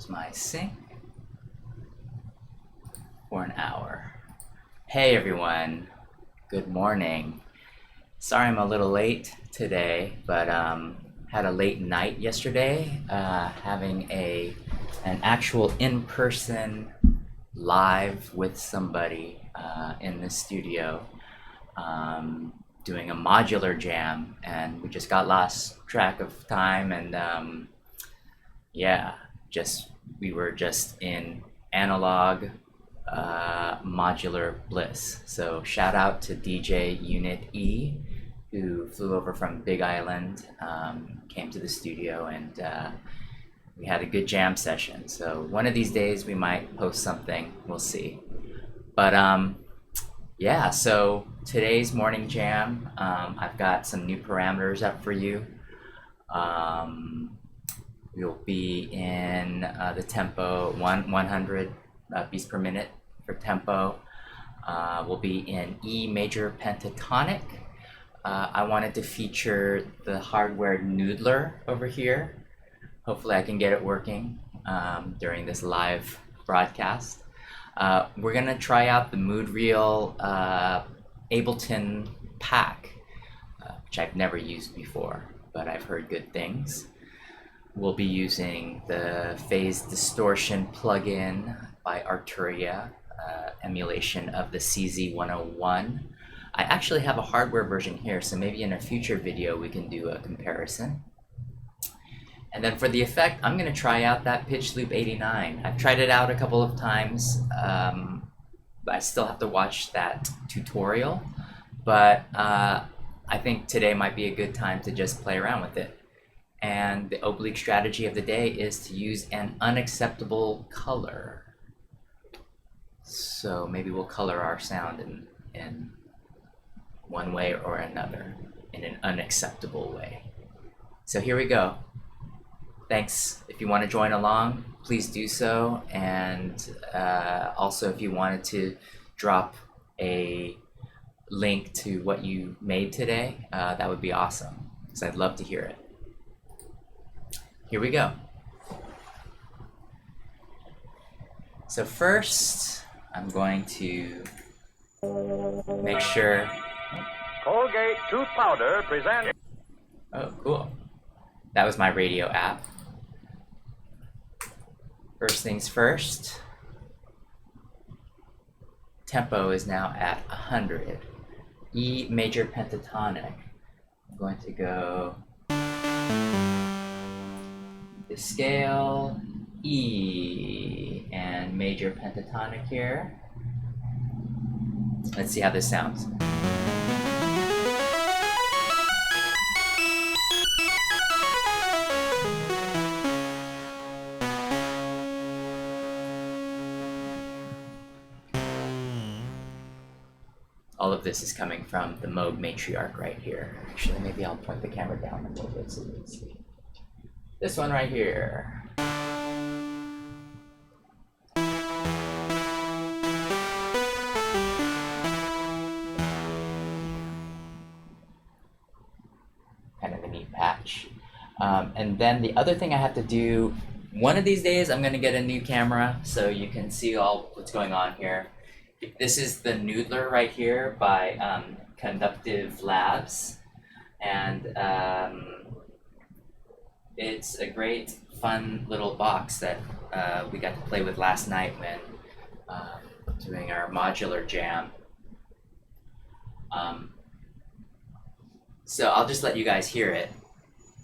Close my sync for an hour. Hey everyone, good morning. Sorry I'm a little late today, but had a late night yesterday, having an actual in-person live with somebody in the studio, doing a modular jam, and we just got lost track of time, and yeah, we were just in analog modular bliss. So shout out to DJ Unit E, who flew over from Big Island, came to the studio, and we had a good jam session. So one of these days we might post something, we'll see. But yeah, so today's morning jam, I've got some new parameters up for you. We'll be in the tempo 100 beats per minute for tempo. We'll be in E major pentatonic. I wanted to feature the hardware noodler over here. Hopefully I can get it working during this live broadcast. We're gonna try out the Mood Reel Ableton pack, which I've never used before, but I've heard good things. We'll be using the phase distortion plugin by Arturia, emulation of the CZ101. I actually have a hardware version here, so maybe in a future video we can do a comparison. And then for the effect, I'm gonna try out that PitchLoop 89. I've tried it out a couple of times, but I still have to watch that tutorial. But I think today might be a good time to just play around with it. And the oblique strategy of the day is to use an unacceptable color. So maybe we'll color our sound in one way or another, in an unacceptable way. So here we go. Thanks. If you want to join along, please do so. And also, if you wanted to drop a link to what you made today, that would be awesome, because I'd love to hear it. Here we go. So first, I'm going to make sure. Colgate tooth powder presents. Oh, cool. That was my radio app. First things first. Tempo is now at 100. E major pentatonic. I'm going to go the scale, E, and major pentatonic here. Let's see how this sounds. All of this is coming from the Moog matriarch right here. Actually, maybe I'll point the camera down a little bit so you can see. This one right here. Kind of a neat patch. And then the other thing I have to do, one of these days I'm gonna get a new camera so you can see all what's going on here. This is the Noodler right here by Conductive Labs. And it's a great, fun little box that we got to play with last night when doing our modular jam. So I'll just let you guys hear it.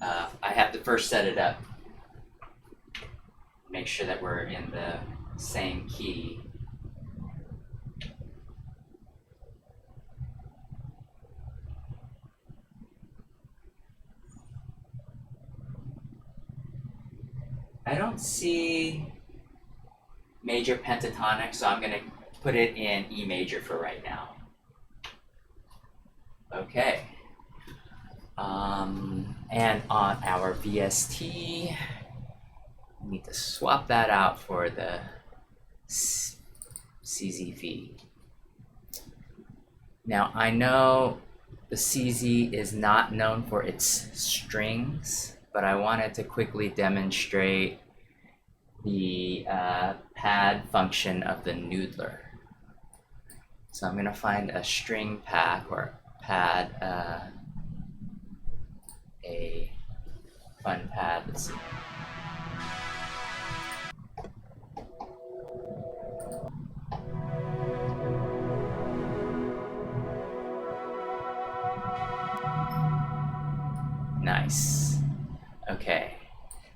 I have to first set it up, make sure that we're in the same key. I don't see major pentatonic, so I'm going to put it in E major for right now. Okay. And on our VST, we need to swap that out for the CZV. Now, I know the CZ is not known for its strings, but I wanted to quickly demonstrate the pad function of the noodler. So I'm going to find a string pack or pad, a fun pad. Let's see. Nice. Okay.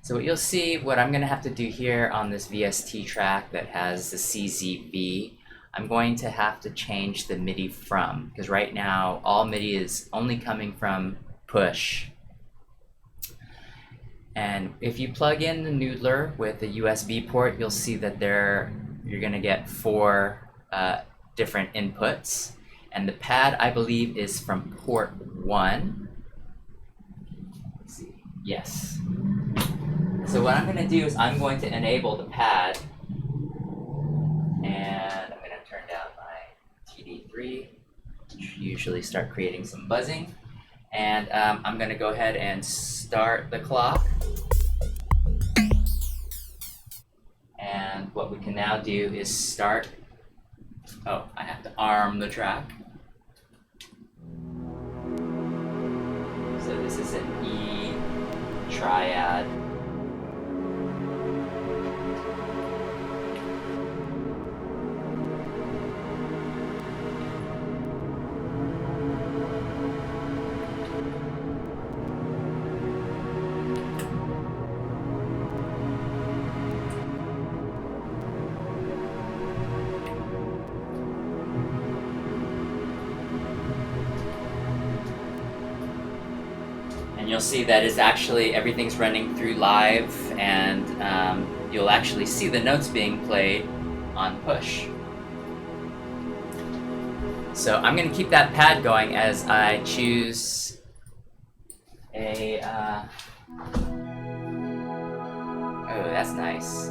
So what you'll see, what I'm going to have to do here on this VST track that has the CZV, I'm going to have to change the MIDI from, because right now all MIDI is only coming from push. And if you plug in the noodler with a USB port, you'll see that you're going to get 4 different inputs. And the pad, I believe, is from port 1. Let's see. Yes. So what I'm going to do is I'm going to enable the pad, and I'm going to turn down my TD3, which usually start creating some buzzing. And I'm going to go ahead and start the clock. And what we can now do is start. Oh, I have to arm the track. So this is an E triad. And you'll see that it's actually, everything's running through live, and you'll actually see the notes being played on push. So I'm going to keep that pad going as I choose a, oh, that's nice.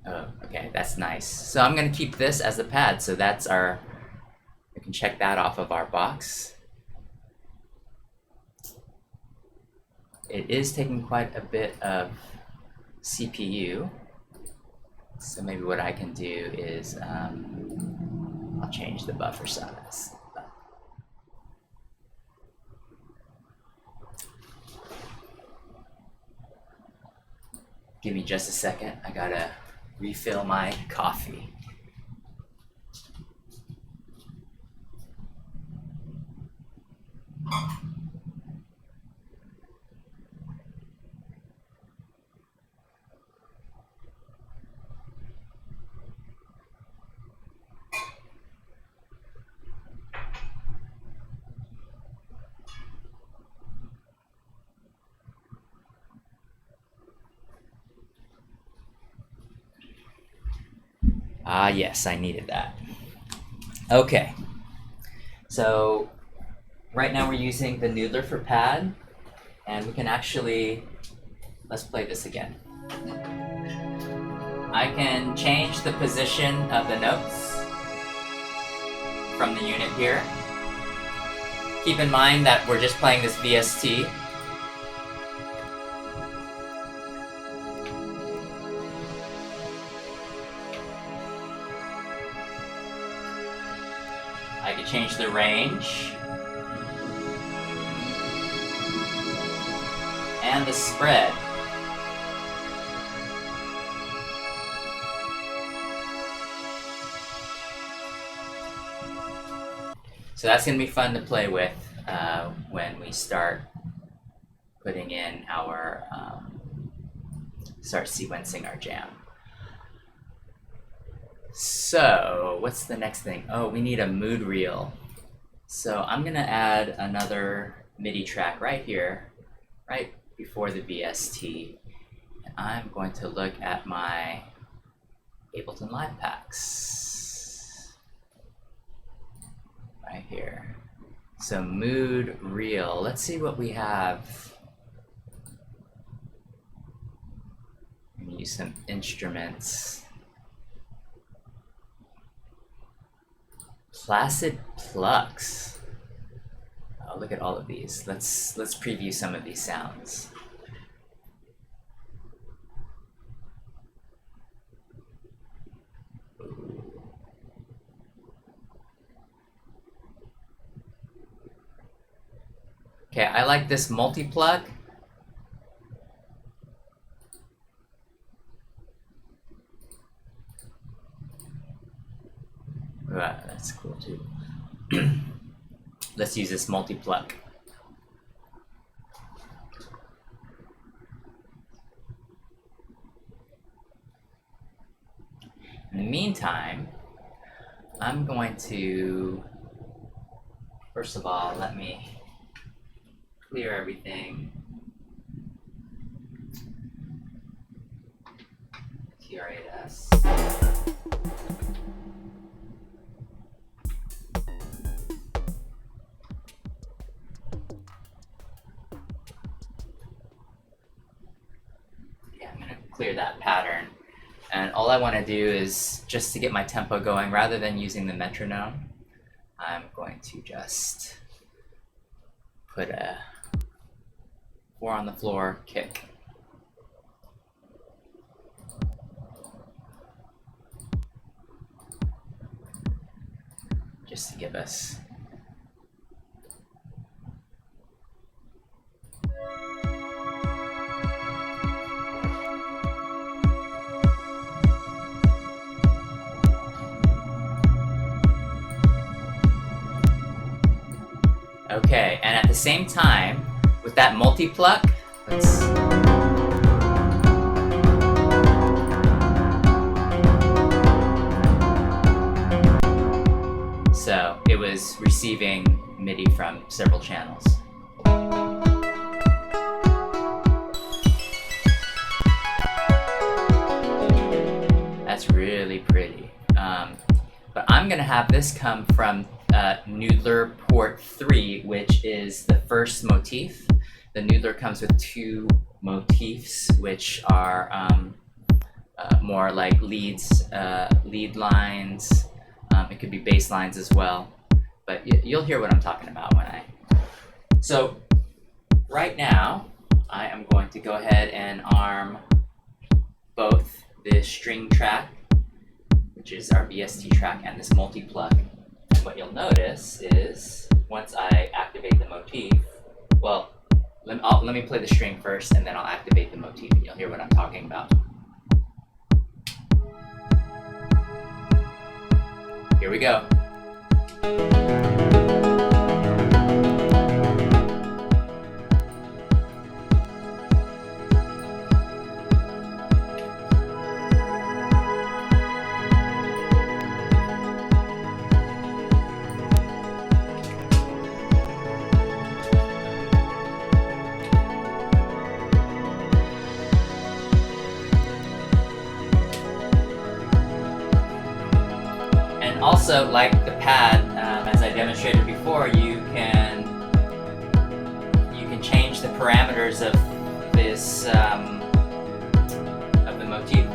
Oh, okay, that's nice. So I'm going to keep this as the pad, so that's our, we can check that off of our box. It is taking quite a bit of CPU, so maybe what I can do is I'll change the buffer size. Give me just a second, I gotta refill my coffee. Ah, yes, I needed that. Okay, so right now we're using the noodler for pad, and we can actually, let's play this again. I can change the position of the notes from the unit here. Keep in mind that we're just playing this VST. I can change the range and the spread. So that's going to be fun to play with when we start putting in our, start sequencing our jam. So what's the next thing? Oh, we need a mood reel. So I'm going to add another MIDI track right here, right before the VST. And I'm going to look at my Ableton Live packs. Right here. So mood reel. Let's see what we have. I'm gonna use some instruments. Placid plucks. Oh, look at all of these. Let's preview some of these sounds. Okay, I like this multi-pluck. That's cool too. Let's use this multi-pluck. In the meantime, I'm going to, first of all, let me clear everything. TR8S. Yeah, I'm going to clear that pattern. And all I want to do is, just to get my tempo going, rather than using the metronome, I'm going to just put a 4 on the floor kick. Just to give us okay, and at the same time, with that multi-pluck, so it was receiving MIDI from several channels. That's really pretty. But I'm gonna have this come from Noodler port 3, which is the first motif. The Noodler comes with 2 motifs, which are more like leads, lead lines. It could be bass lines as well, but you'll hear what I'm talking about when I. So right now, I am going to go ahead and arm both the string track, which is our VST track, and this multi-pluck. And what you'll notice is, once I activate the motif, well, let me play the string first, and then I'll activate the motif, and you'll hear what I'm talking about. Here we go. Also, like the pad, as I demonstrated before, you can change the parameters of this of the motif.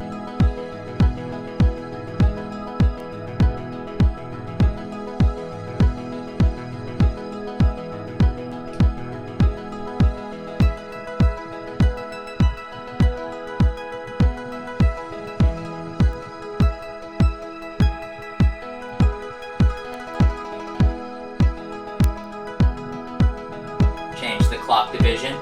Change the clock division.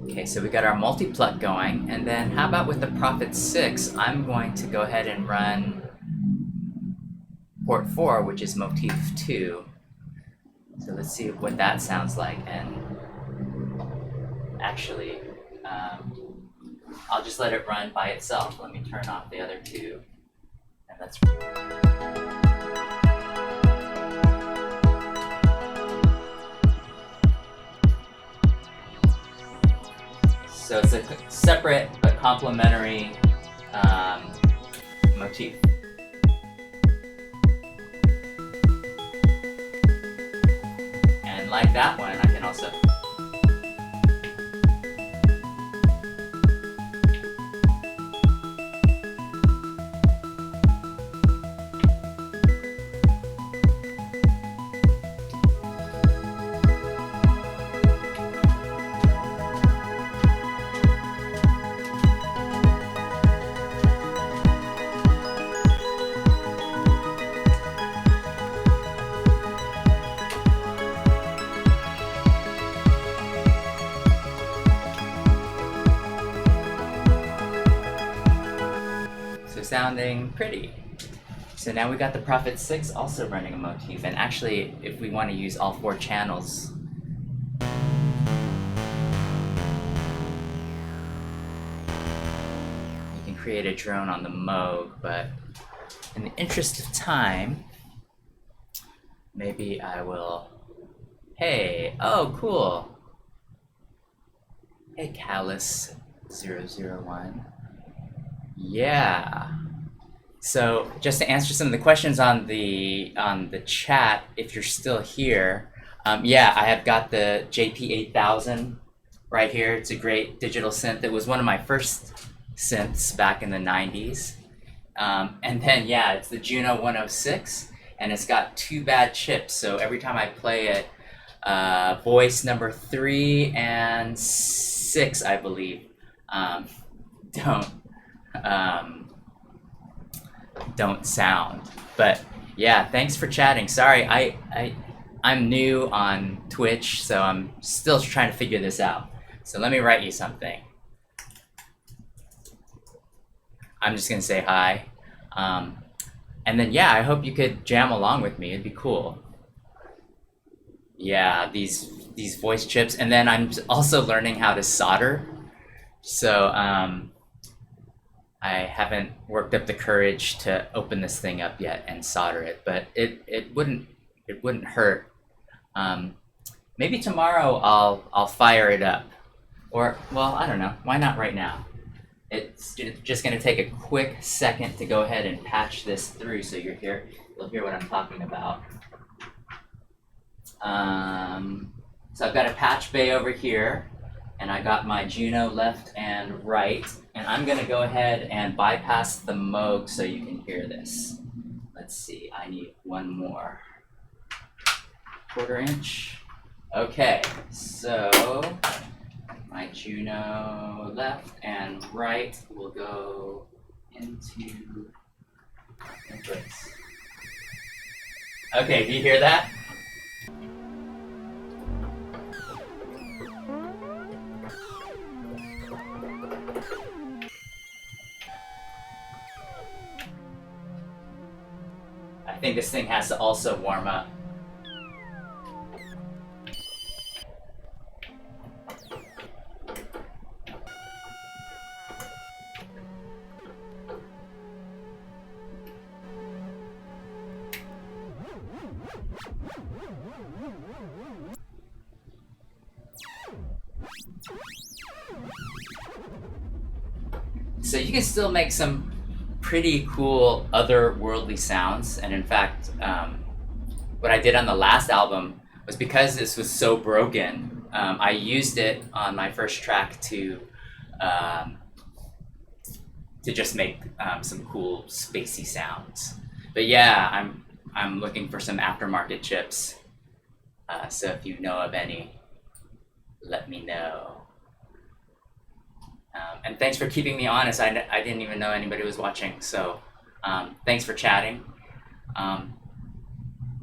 Okay, so we got our multi-pluck going, and then how about with the Prophet 6, I'm going to go ahead and run port 4, which is motif 2. So let's see what that sounds like, and actually, I'll just let it run by itself. Let me turn off the other 2, and let's. So it's a separate but complementary motif. like that one, I can also... Sounding pretty. So now we got the Prophet 6 also running a motif, and actually if we want to use all 4 channels, you can create a drone on the Moog, but in the interest of time, maybe I will... Hey, oh cool. Hey Callus 001. Yeah. So just to answer some of the questions on the chat, if you're still here, yeah, I have got the JP8000 right here. It's a great digital synth. It was one of my first synths back in the 90s. And then, yeah, it's the Juno 106, and it's got 2 bad chips. So every time I play it, voice number 3 and 6, I believe, don't sound. But yeah, thanks for chatting. Sorry, I'm new on Twitch, so I'm still trying to figure this out. So let me write you something. I'm just gonna say hi. And then yeah, I hope you could jam along with me. It'd be cool. Yeah, these voice chips, and then I'm also learning how to solder. So I haven't worked up the courage to open this thing up yet and solder it, but it wouldn't hurt. Maybe tomorrow I'll fire it up, or well, I don't know. Why not right now? It's just going to take a quick second to go ahead and patch this through, so you'll hear what I'm talking about. So I've got a patch bay over here, and I got my Juno left and right, and I'm gonna go ahead and bypass the Moog so you can hear this. Let's see, I need one more. 1/4 inch. Okay, so my Juno left and right will go into inputs. Okay, do you hear that? I think this thing has to also warm up. So you can still make some pretty cool otherworldly sounds, and in fact, what I did on the last album was, because this was so broken, I used it on my first track to just make some cool spacey sounds. But yeah, I'm looking for some aftermarket chips. So if you know of any, let me know. And thanks for keeping me honest. I didn't even know anybody was watching. So thanks for chatting.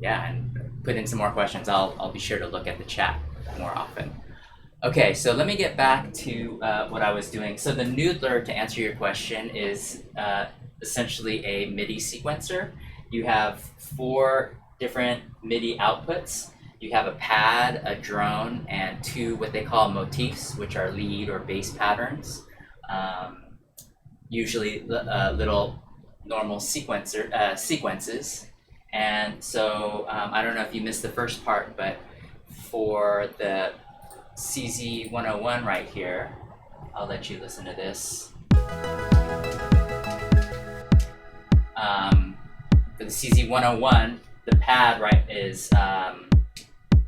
Yeah, and put in some more questions. I'll be sure to look at the chat more often. Okay, so let me get back to what I was doing. So the Noodler, to answer your question, is essentially a MIDI sequencer. You have 4 different MIDI outputs. You have a pad, a drone, and 2 what they call motifs, which are lead or bass patterns. Usually little normal sequences. And so I don't know if you missed the first part, but for the CZ101 right here, I'll let you listen to this. For the CZ101, the pad right is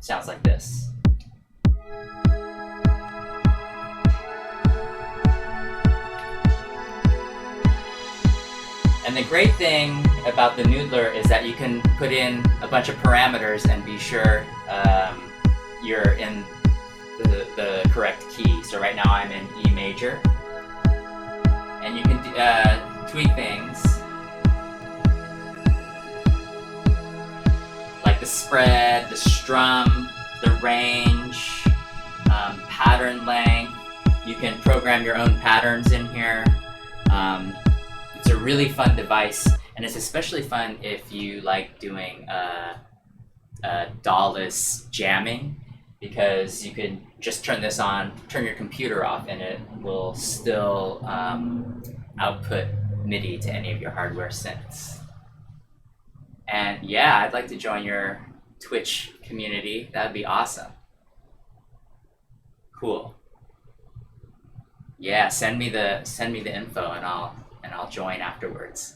sounds like this. And the great thing about the noodler is that you can put in a bunch of parameters and be sure you're in the correct key. So right now I'm in E major. And you can tweak things like the spread, the strum, the range, pattern length. You can program your own patterns in here. It's a really fun device, and it's especially fun if you like doing DAW-less jamming, because you can just turn this on, turn your computer off, and it will still output MIDI to any of your hardware synths. And yeah, I'd like to join your Twitch community. That'd be awesome. Cool. Yeah, send me the info, and I'll join afterwards.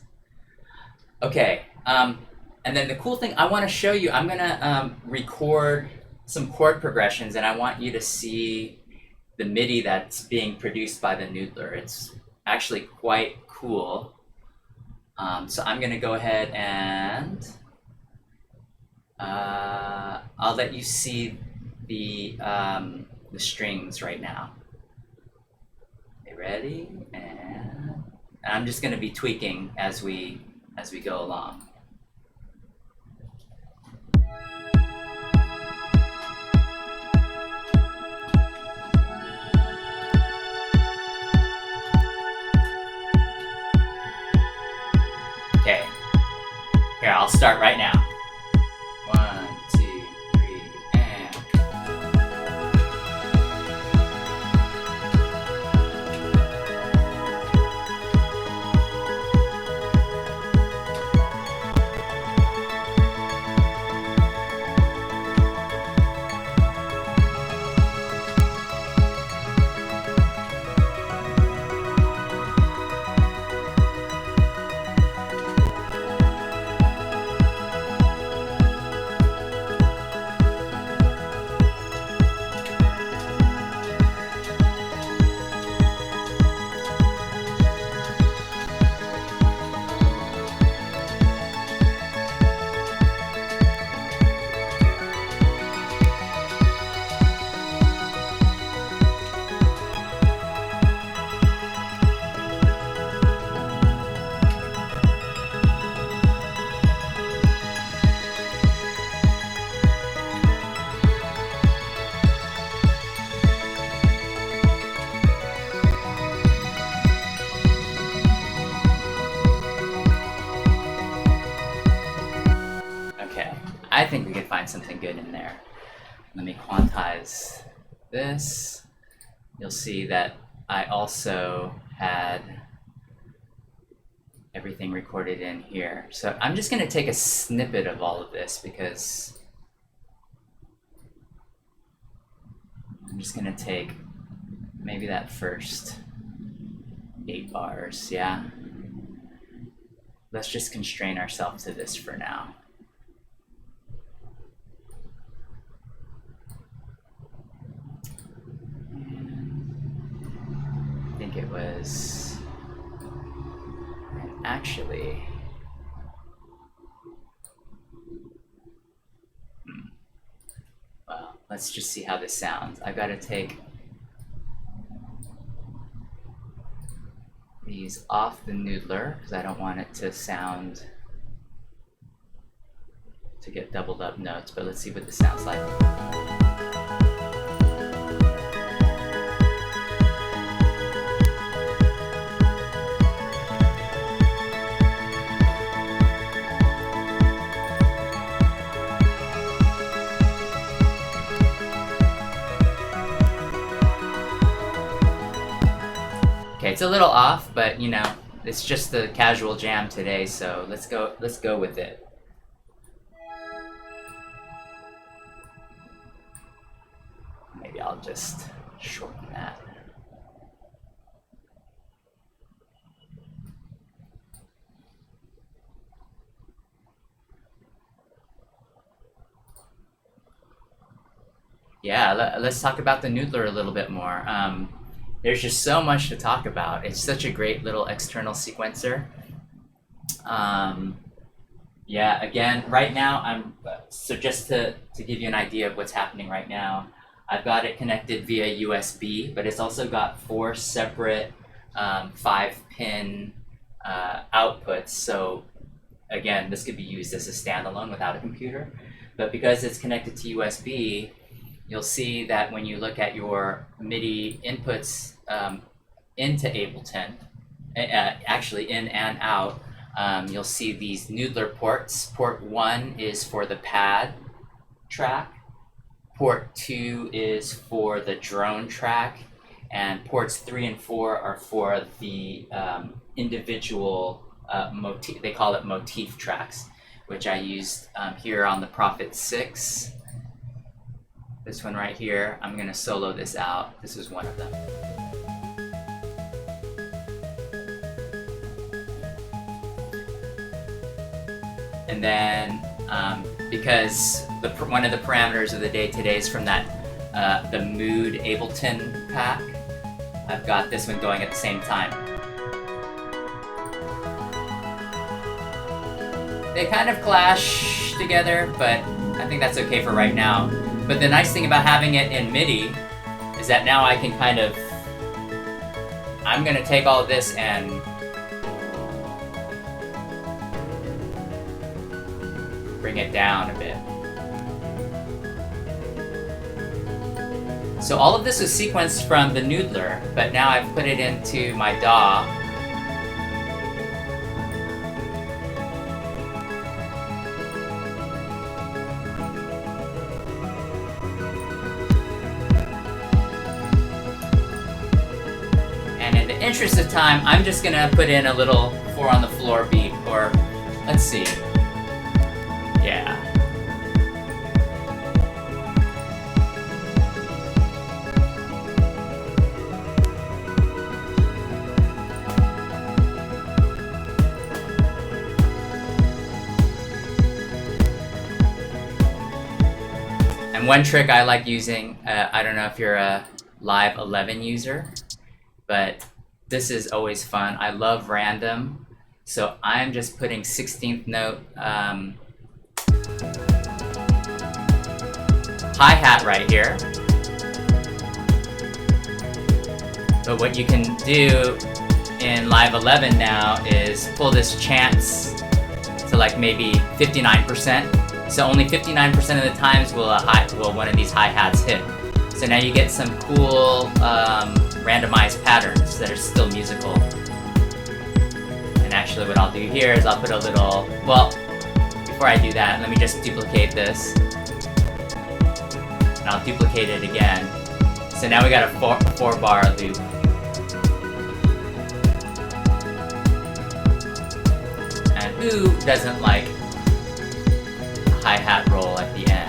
Okay, and then the cool thing I want to show you, I'm gonna record some chord progressions, and I want you to see the MIDI that's being produced by the noodler. It's actually quite cool. So I'm gonna go ahead and I'll let you see the strings right now. Okay, ready? And I'm just gonna be tweaking as we go along. Okay, here, I'll start right now. 1, 2, 3, and... I think we could find something good in there. Let me quantize this. You'll see that I also had everything recorded in here. So I'm just going to take a snippet of all of this, because I'm just going to take maybe that first 8 bars, yeah? Let's just constrain ourselves to this for now. I think it was actually well, let's just see how this sounds. I've got to take these off the noodler because I don't want it to sound to get doubled up notes, but let's see what this sounds like. Okay, it's a little off, but you know, it's just the casual jam today, so let's go with it. Maybe I'll just shorten that. Yeah, let's talk about the noodler a little bit more. There's just so much to talk about. It's such a great little external sequencer. Yeah, again, right now so just to give you an idea of what's happening right now, I've got it connected via USB, but it's also got 4 separate 5-pin outputs. So again, this could be used as a standalone without a computer, but because it's connected to USB, you'll see that when you look at your MIDI inputs into Ableton, actually in and out, you'll see these noodler ports. Port 1 is for the pad track, port 2 is for the drone track, and ports 3 and 4 are for the individual motif. They call it motif tracks, which I used here on the Prophet 6. This one right here, I'm gonna solo this out. This is one of them. And then, because one of the parameters of the day today is from that the Mood Ableton pack, I've got this one going at the same time. They kind of clash together, but I think that's okay for right now. But the nice thing about having it in MIDI is that now I can kind of, I'm gonna take all of this and bring it down a bit. So all of this was sequenced from the Noodler, but now I've put it into my DAW. And in the interest of time, I'm just gonna put in a little 4 on the floor beat, or let's see. Yeah. And one trick I like using, I don't know if you're a Live 11 user, but this is always fun. I love random, so I'm just putting 16th note hi-hat right here. But what you can do in Live 11 now is pull this chance to like maybe 59%. So only 59% of the times will one of these hi-hats hit. So now you get some cool randomized patterns that are still musical. And actually what I'll do here is I'll put a little, well, before I do that, let me just duplicate this. And I'll duplicate it again. So now we got a 4-bar loop. And who doesn't like a hi-hat roll at the end?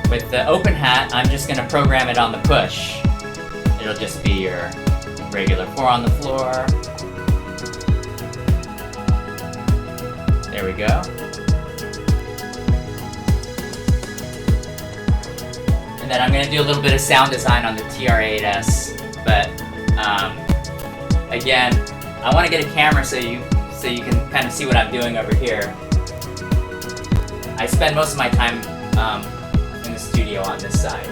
With the open hat, I'm just going to program it on the push. It'll just be your regular 4 on the floor. There we go. And then I'm going to do a little bit of sound design on the TR-8S. But again, I want to get a camera so you can kind of see what I'm doing over here. I spend most of my time in the studio on this side.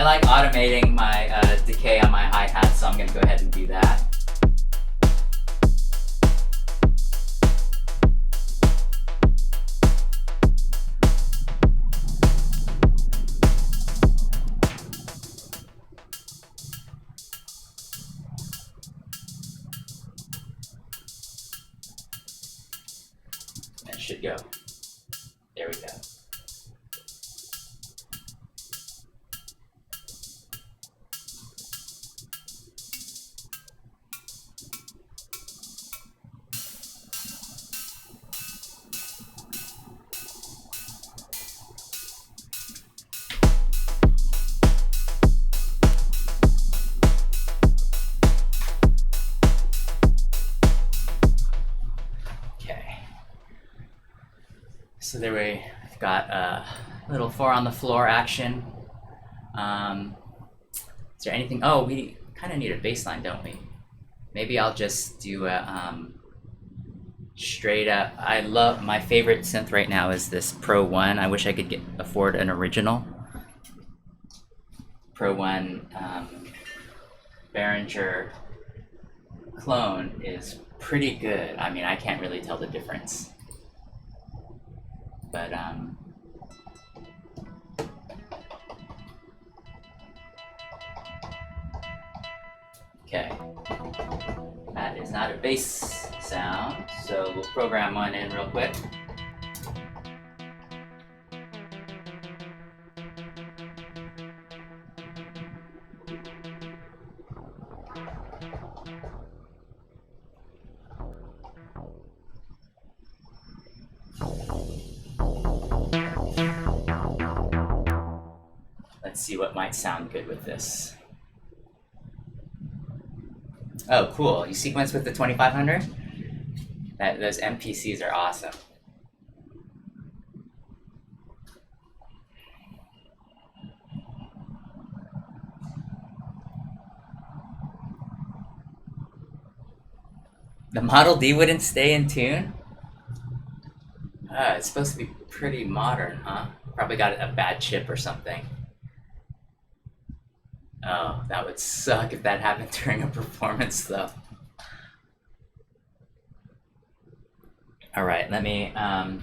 like automating my decay on my hi-hat, so I'm going to go ahead and do that. It should go. There we go. So there we've got a little 4 on the floor action. Is there anything? Oh, we kind of need a bass line, don't we? Maybe I'll just do a straight up. I love, my favorite synth right now is this Pro 1. I wish I could afford an original. Pro 1 Behringer clone is pretty good. I mean, I can't really tell the difference. But okay, that is not a bass sound, so we'll program one in real quick. Let's see what might sound good with this. Oh, cool. You sequence with the 2500? Those MPCs are awesome. The Model D wouldn't stay in tune? It's supposed to be pretty modern, huh? Probably got a bad chip or something. Oh, that would suck if that happened during a performance, though. All right, let me, I'm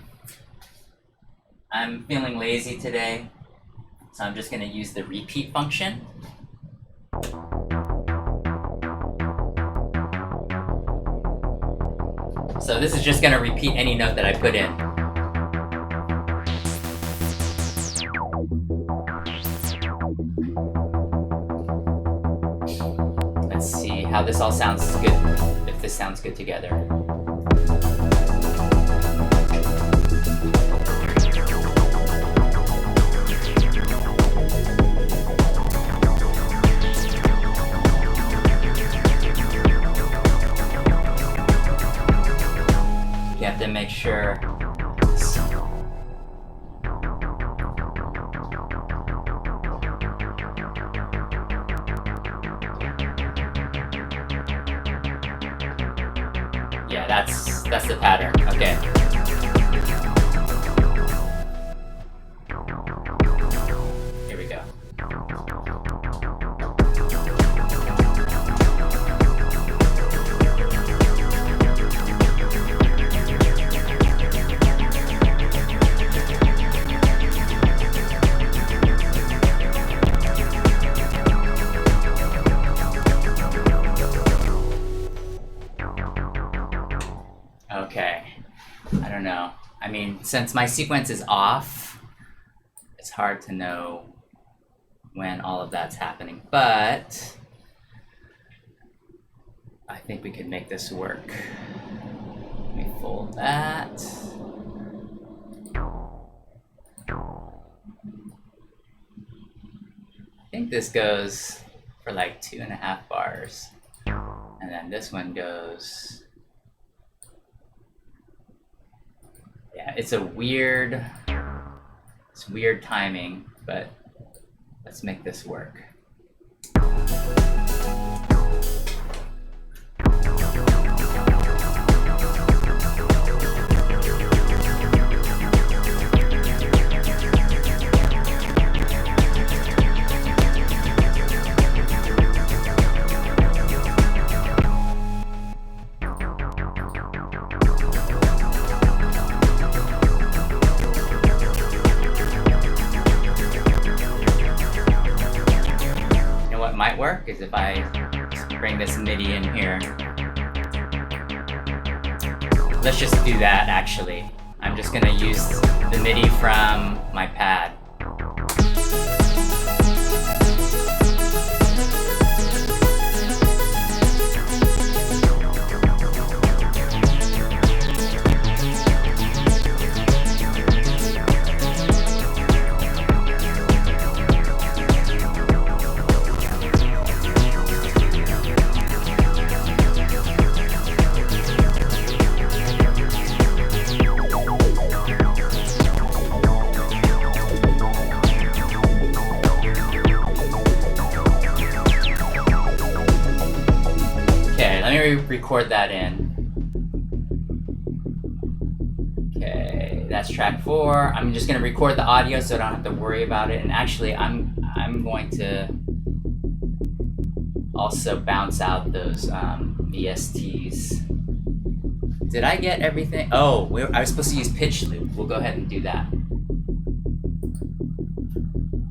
feeling lazy today, so I'm just gonna use the repeat function. So this is just gonna repeat any note that I put in. Let's see how this all sounds good, if this sounds good together. You have to make sure. Yeah, that's the pattern. Okay. Here we go. Okay, I don't know. I mean, since my sequence is off, it's hard to know when all of that's happening, but I think we could make this work. Let me fold that. I think this goes for like 2.5 bars, and then this one goes. Yeah, it's weird timing, but let's make this work. might work is if I bring this MIDI in here. Let's just do that actually. I'm just gonna use the MIDI from my pad. Record that in. Okay, that's track 4. I'm just gonna record the audio so I don't have to worry about it. And actually, I'm going to also bounce out those VSTs. Did I get everything? Oh, I was supposed to use PitchLoop. We'll go ahead and do that.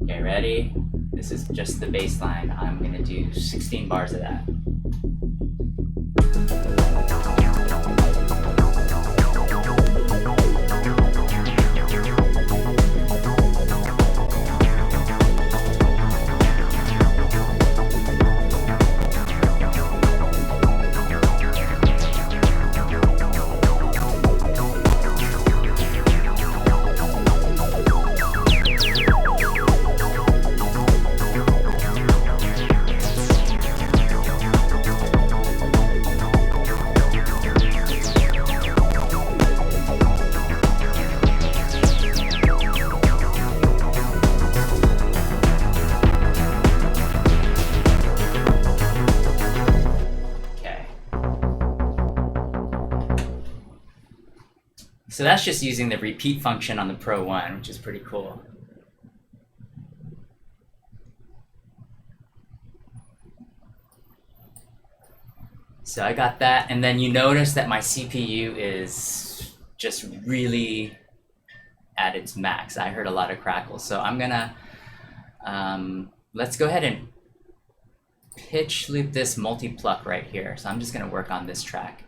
Okay, ready? This is just the bass line. I'm gonna do 16 bars of that. So that's just using the repeat function on the Pro 1, which is pretty cool. So I got that, and then you notice that my CPU is just really at its max. I heard a lot of crackles, so I'm gonna, let's go ahead and pitch loop this multi-pluck right here. So I'm just gonna work on this track.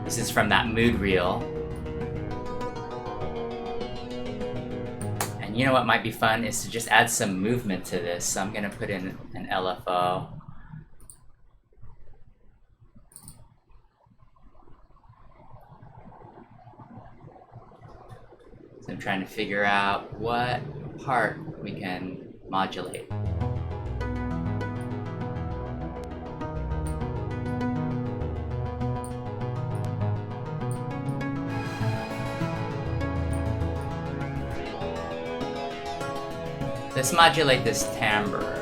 This is from that mood reel. And you know what might be fun is to just add some movement to this. So I'm gonna put in an LFO. So I'm trying to figure out what part we can modulate. Let's modulate this timbre.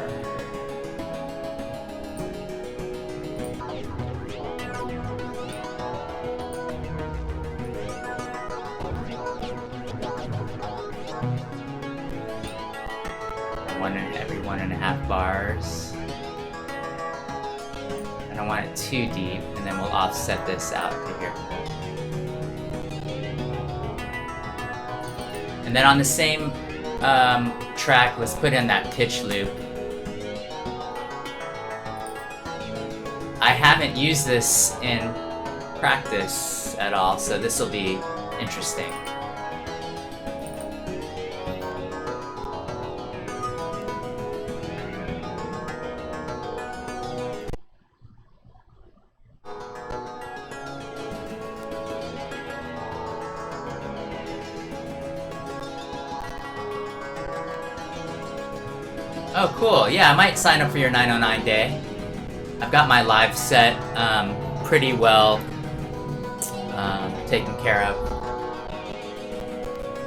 Every 1.5 bars. I don't want it too deep, and then we'll offset this out to here. And then on the same track, let's put in that pitch loop. I haven't used this in practice at all, so this will be interesting. Oh, cool. Yeah, I might sign up for your 909 day. I've got my live set pretty well taken care of.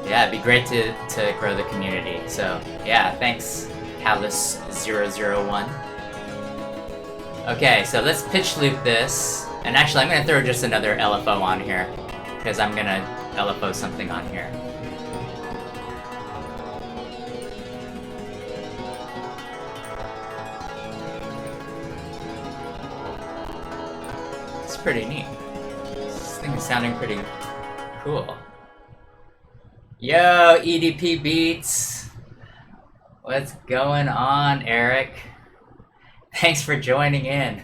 Yeah, it'd be great to grow the community. So, yeah, thanks, Callus001. Okay, so let's pitch loop this. And actually, I'm going to throw just another LFO on here, because I'm going to LFO something on here. Pretty neat. This thing is sounding pretty cool. Yo, EDP Beats. What's going on, Eric? Thanks for joining in.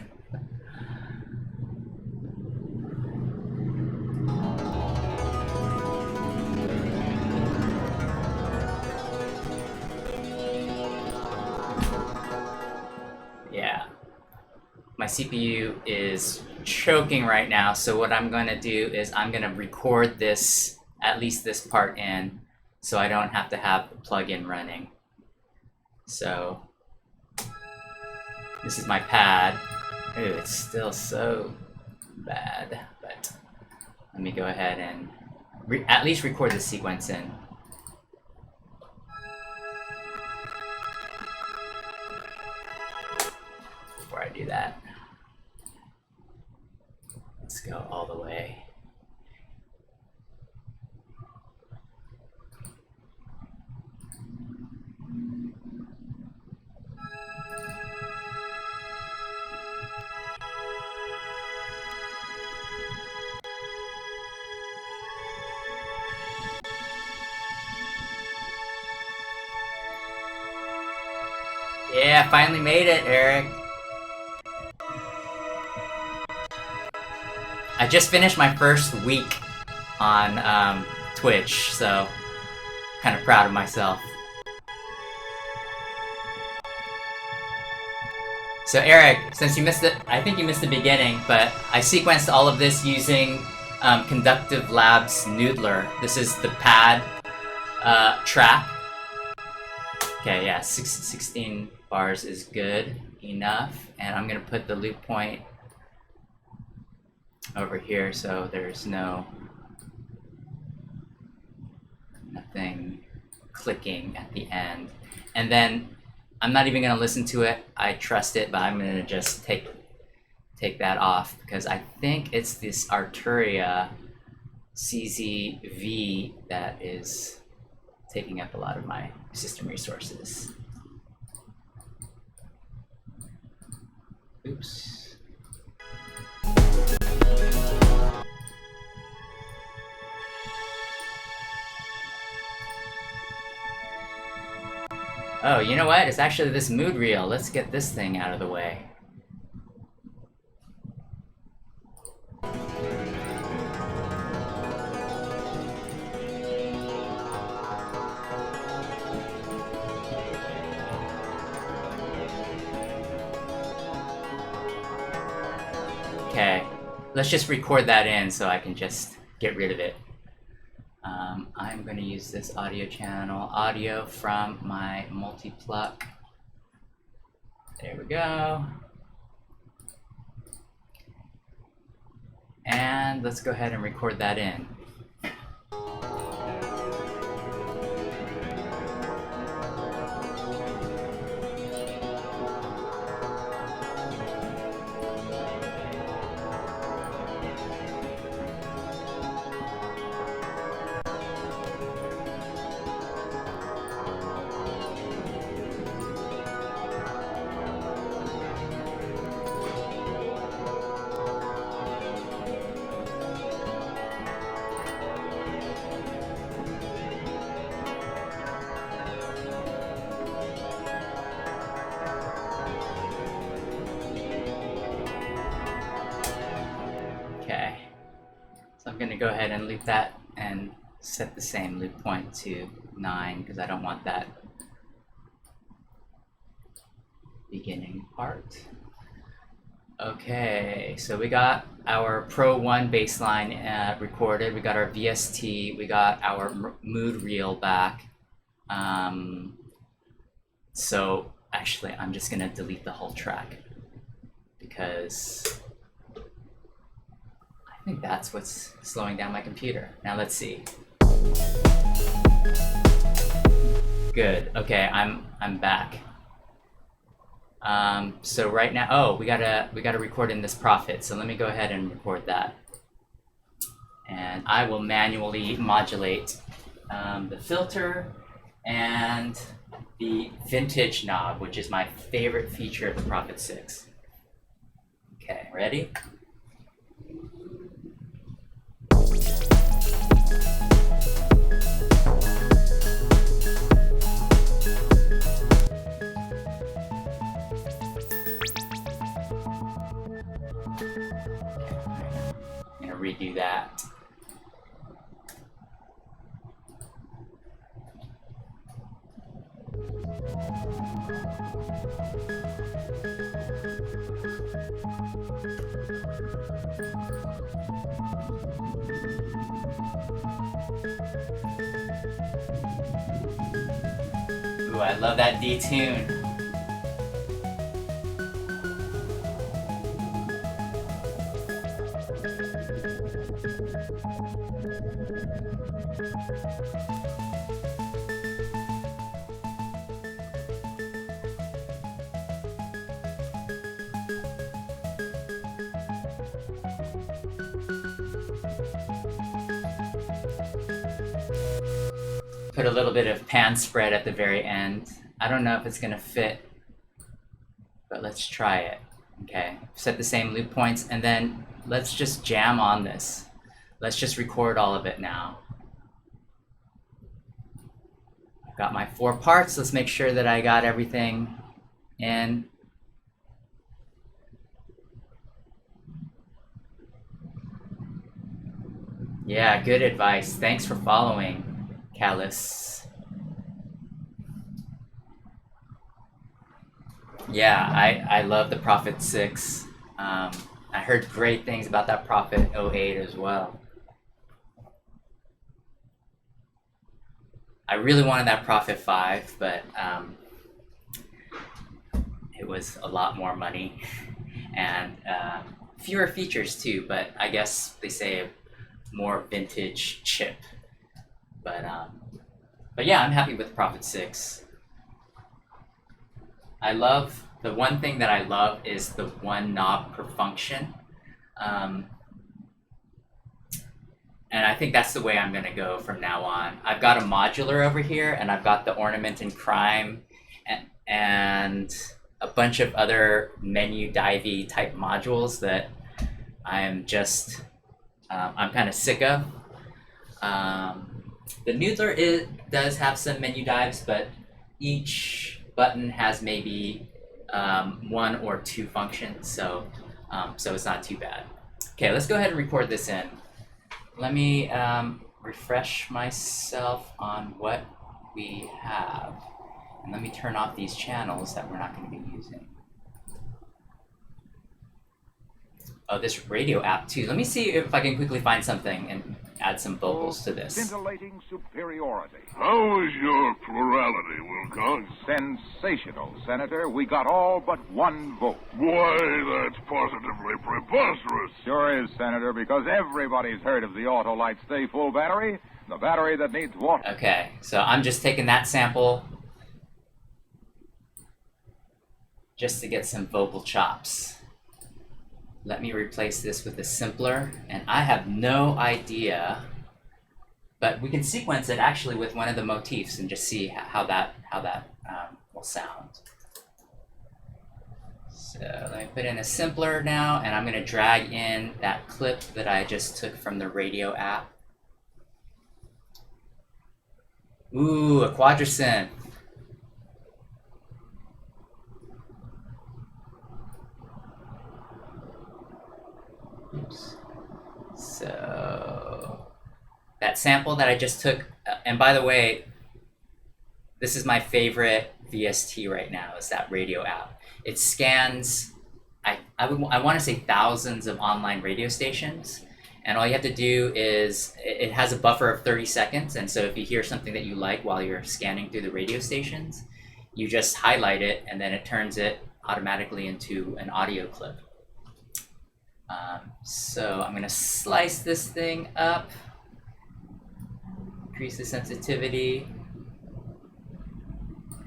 Yeah. My CPU is choking right now, so what I'm going to do is I'm going to record this, at least this part in, so I don't have to have the plugin running. So this is my pad. Ooh, it's still so bad, but let me go ahead and at least record the sequence in. Before I do that, let's go all the way. Yeah, finally made it, Eric. I just finished my first week on Twitch, so kind of proud of myself. So Eric, since you missed it, I think you missed the beginning, but I sequenced all of this using Conductive Labs Noodler. This is the pad track. Okay, yeah, 16 bars is good enough, and I'm gonna put the loop point over here so there's nothing clicking at the end. And then I'm not even gonna listen to it. I trust it, but I'm gonna just take that off because I think it's this Arturia CZ V that is taking up a lot of my system resources. Oops. Oh, you know what? It's actually this mood reel. Let's get this thing out of the way. Okay, let's just record that in so I can just get rid of it. I'm going to use this audio channel, audio from my multi-pluck. There we go. And let's go ahead and record that in. I'm going to go ahead and loop that and set the same loop point to 9 because I don't want that beginning part. Okay, so we got our Pro 1 baseline recorded, we got our VST, we got our mood reel back. So actually I'm just going to delete the whole track because I think that's what's slowing down my computer. Now let's see. Good. Okay, I'm back. So right now, oh, we gotta record in this profit. So let me go ahead and record that, and I will manually modulate the filter and the vintage knob, which is my favorite feature of the Prophet 6. Okay, ready? Ooh, I love that D tune. Put a little bit of pan spread at the very end. I don't know if it's gonna fit, but let's try it. Okay, set the same loop points, and then let's just jam on this. Let's just record all of it now. I've got my 4 parts. Let's make sure that I got everything in. Yeah, good advice. Thanks for following, Callus. Yeah, I love the Prophet 6. I heard great things about that Prophet 08 as well. I really wanted that Prophet 5, but it was a lot more money and fewer features too, but I guess they say a more vintage chip. But yeah, I'm happy with Prophet 6. I love, the one thing that I love is the one knob per function. And I think that's the way I'm gonna go from now on. I've got a modular over here, and I've got the ornament and crime and a bunch of other menu divey type modules that I'm just, I'm kind of sick of. The Noodler does have some menu dives, but each button has maybe 1 or 2 functions, so it's not too bad. Okay, let's go ahead and record this in. Let me refresh myself on what we have, and let me turn off these channels that we're not going to be using. Oh, this radio app too. Let me see if I can quickly find something and add some vocals to this. Scintillating superiority. How is your plurality, Wilcox? Sensational, Senator. We got all but 1 vote. Why, that's positively preposterous. Sure is, Senator, because everybody's heard of the Autolite Stay Full battery, the battery that needs water. Okay, so I'm just taking that sample just to get some vocal chops. Let me replace this with a simpler, and I have no idea, but we can sequence it actually with one of the motifs and just see how that will sound. So let me put in a simpler now, and I'm going to drag in that clip that I just took from the radio app. Ooh, a quadrasynth. Oops. So that sample that I just took, and by the way, this is my favorite VST right now, is that radio app. It scans, I want to say thousands of online radio stations, and all you have to do is, it has a buffer of 30 seconds, and so if you hear something that you like while you're scanning through the radio stations, you just highlight it, and then it turns it automatically into an audio clip. So I'm going to slice this thing up, increase the sensitivity,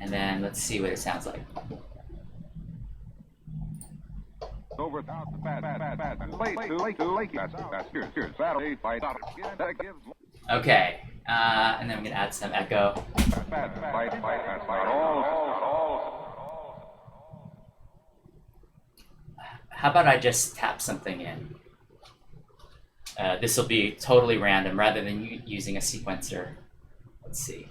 and then let's see what it sounds like. Over Okay, and then I'm going to add some echo. How about I just tap something in? This will be totally random rather than using a sequencer. Let's see.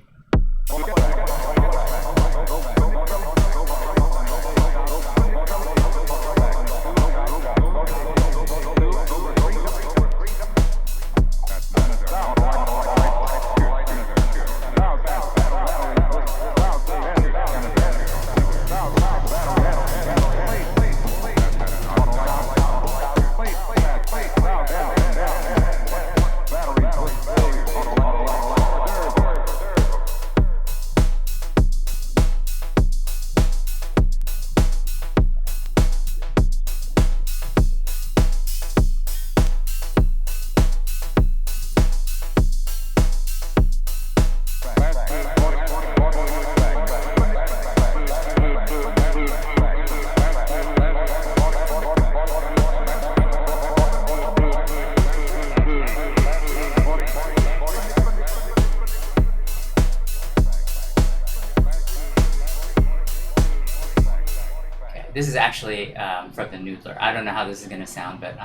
This is actually from the Noodler. I don't know how this is going to sound, but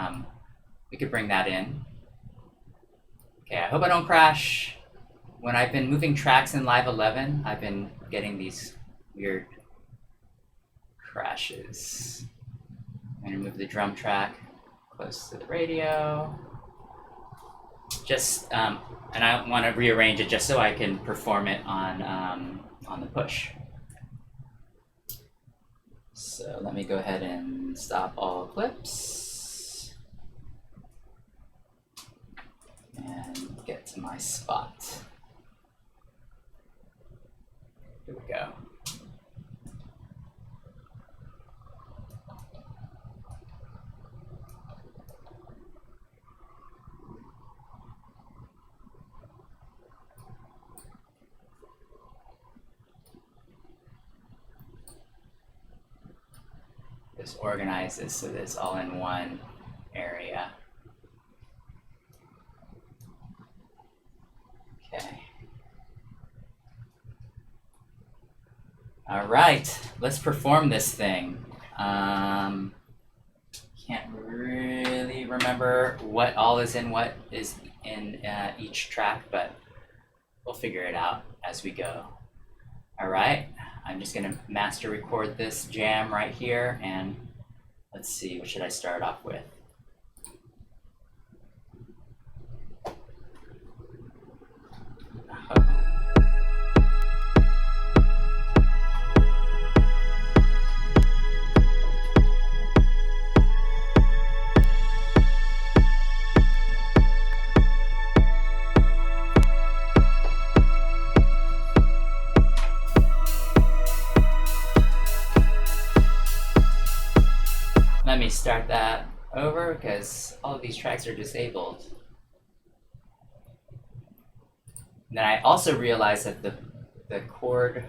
we could bring that in. Okay, I hope I don't crash. When I've been moving tracks in Live 11, I've been getting these weird crashes. I'm going to move the drum track close to the radio. Just, and I want to rearrange it just so I can perform it on the push. So let me go ahead and stop all clips and get to my spot. Here we go. Just organize this so that it's all in one area. Okay. All right, let's perform this thing. Can't really remember what all is in what is in each track, but we'll figure it out as we go. All right. I'm just gonna master record this jam right here, and let's see, what should I start off with? Let me start that over because all of these tracks are disabled. And then I also realized that the chord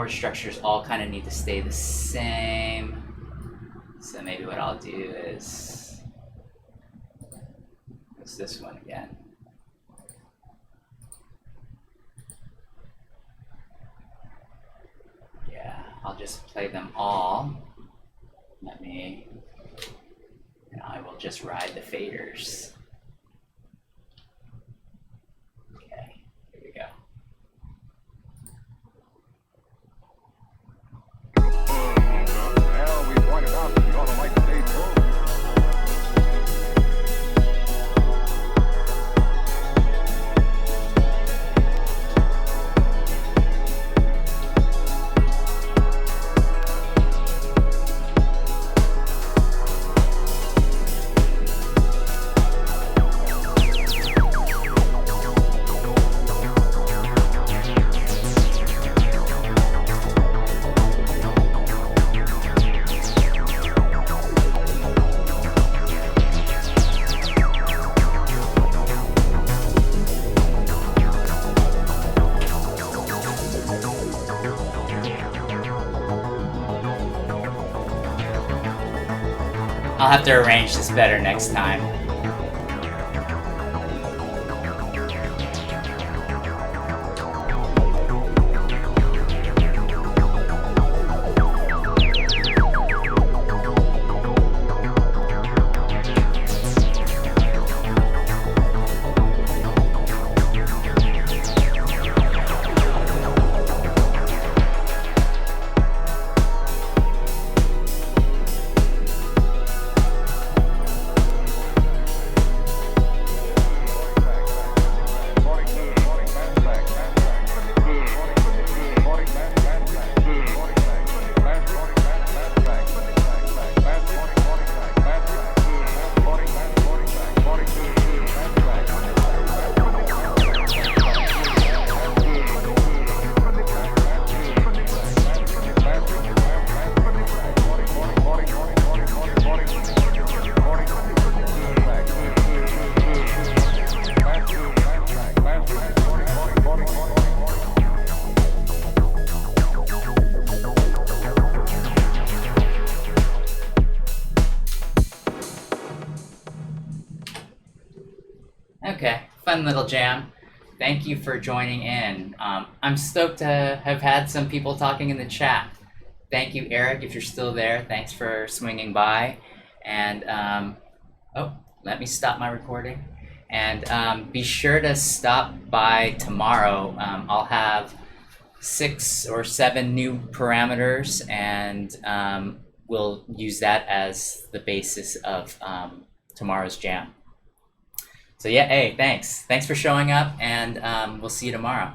structures all kind of need to stay the same. So maybe what I'll do is it's this one again. I'll just play them all. And I will just ride the faders. Okay, here we go. Well, we pointed out that you ought to like the day full. I'll have to arrange this better next time. Okay, fun little jam. Thank you for joining in. I'm stoked to have had some people talking in the chat. Thank you, Eric, if you're still there. Thanks for swinging by. And oh, let me stop my recording. And be sure to stop by tomorrow. I'll have 6 or 7 new parameters, and we'll use that as the basis of tomorrow's jam. So yeah, hey, thanks for showing up, and we'll see you tomorrow.